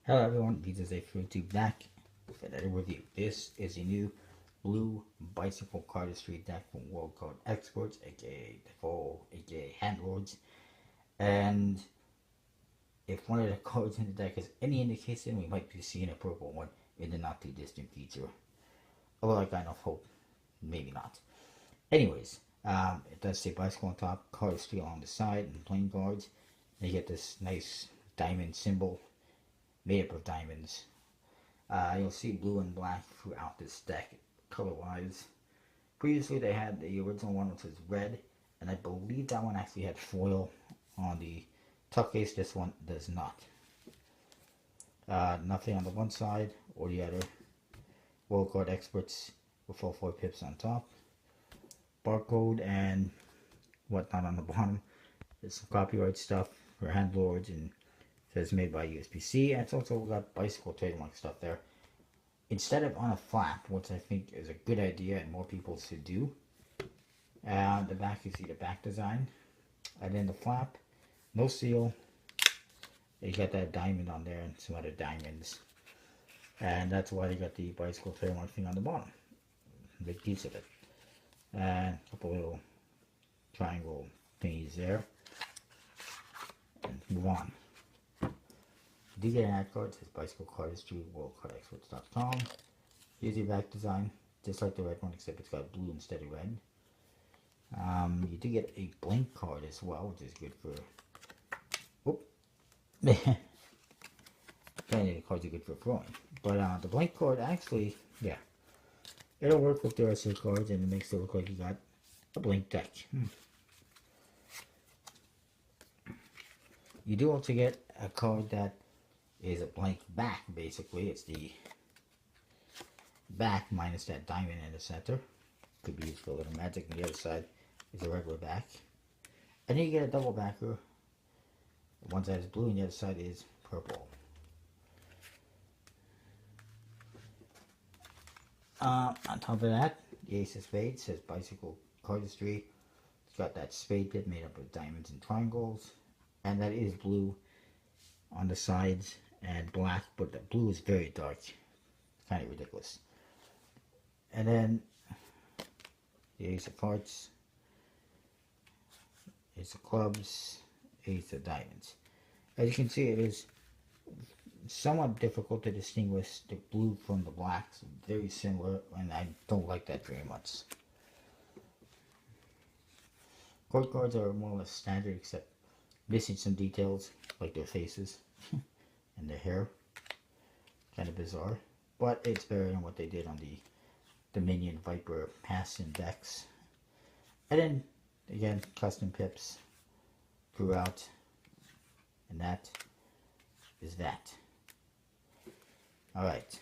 Hello everyone, this is a YouTube back with another review. This is a new blue bicycle cardistry deck from World Card Experts, aka Default, aka Handlords. And if one of the cards in the deck is any indication, we might be seeing a purple one in the not too distant future. Although I kind of hope maybe not. Anyways, it does say bicycle on top, cardistry along the side, and playing cards. And you get this nice diamond symbol made up of diamonds. You'll see blue and black throughout this deck, color-wise. Previously, they had the original one, which was red, and I believe that one actually had foil on the tuck case. This one does not. Nothing on the one side or the other. World Card Experts with all 4 pips on top. Barcode and whatnot on the bottom. There's some copyright stuff for handlords and says made by USPC, and it's also got bicycle trademark stuff there. Instead of on a flap, which I think is a good idea and more people should do, the back, you see the back design, and then the flap, no seal. They got that diamond on there and some other diamonds, and that's why they got the bicycle trademark thing on the bottom. Big piece of it, and a couple little triangle thingies there. And move on. You do get an ad card, it says Bicycle Cardistry, worldcardexperts.com. Here's your back design, just like the red one, except it's got blue instead of red. You do get a blank card as well, which is good for... Oh! Apparently the cards are good for throwing. But the blank card actually, yeah. It'll work with the rest of the cards, and it makes it look like you got a blank deck. You do also get a card that is a blank back, basically. It's the back minus that diamond in the center. Could be used for a little magic. And the other side is a regular back. And then you get a double backer. One side is blue and the other side is purple. On top of that, the Ace of Spades says Bicycle Cardistry. It's got that spade bit made up of diamonds and triangles. And that is blue on the sides and black, but the blue is very dark. Kind of ridiculous. And then the Ace of Hearts, Ace of Clubs, Ace of Diamonds. As you can see, it is somewhat difficult to distinguish the blue from the black. It's very similar, and I don't like that very much. Court cards are more or less standard, except missing some details, like their faces and their hair. Kind of bizarre, but it's better than what they did on the Dominion Viper Pass Index. And then, again, custom pips throughout, and that is that. Alright.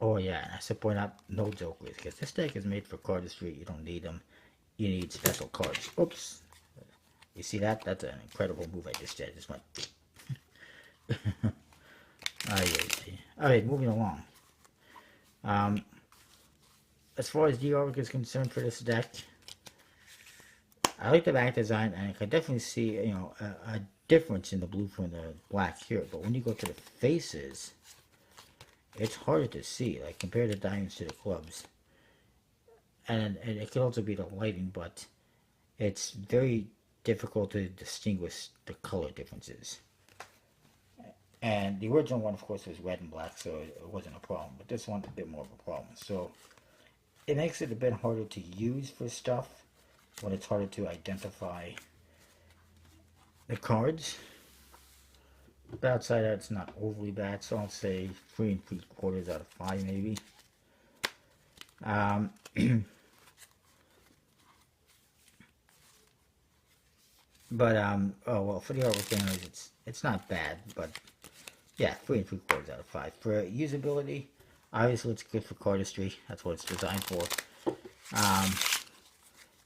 Oh yeah, and I should point out, no jokers, because this deck is made for cardistry. You don't need them. You need special cards. Oops. You see that? That's an incredible move I just did. Just went. Alright, moving along. As far as the artwork is concerned for this deck, I like the back design, and I can definitely see, you know, a difference in the blue from the black here. But when you go to the faces, it's harder to see. Like, compare the diamonds to the clubs, and it can also be the lighting, but it's very difficult to distinguish the color differences. And the original one, of course, was red and black, so it wasn't a problem. But this one's a bit more of a problem. So it makes it a bit harder to use for stuff when it's harder to identify the cards. But outside that, it's not overly bad, so I'll say 3 3/4 out of 5 maybe. But oh well, for the artwork anyways, it's not bad, but yeah, 3 3/4 out of 5. For usability, obviously it's good for cardistry. That's what it's designed for.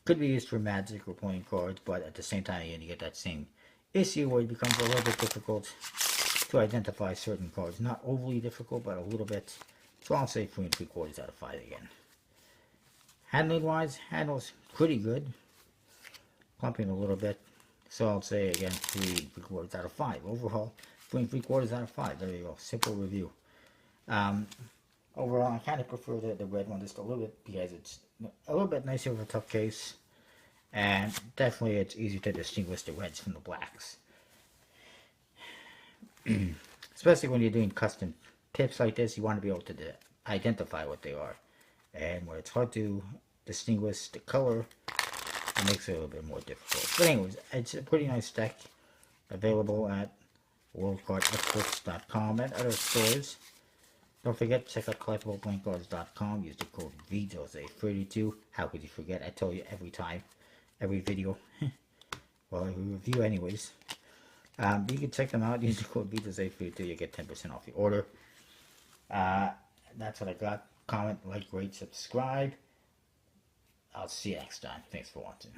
Could be used for magic or playing cards, but at the same time, you get that same issue where it becomes a little bit difficult to identify certain cards. Not overly difficult, but a little bit. So I'll say 3 3/4 out of 5 again. Handling wise, handles pretty good. Clumping a little bit. So I'll say again 3 3/4 out of 5. Overall, 3 3/4 out of 5. There you go. Simple review. Overall, I kind of prefer the red one just a little bit because it's a little bit nicer of a tough case. And definitely it's easier to distinguish the reds from the blacks. Especially when you're doing custom pips like this, you want to be able to identify what they are. And when it's hard to distinguish the color, it makes it a little bit more difficult. But anyways, it's a pretty nice deck, available at worldcardexperts.com and other stores. Don't forget to check out collectibleblankcards.com. Use the code VJose32. How could you forget? I tell you every time, every video. Well, every review anyways. You can check them out. Use the code VJose32. You get 10% off your order. That's what I got. Comment, like, rate, subscribe. I'll see you next time. Thanks for watching.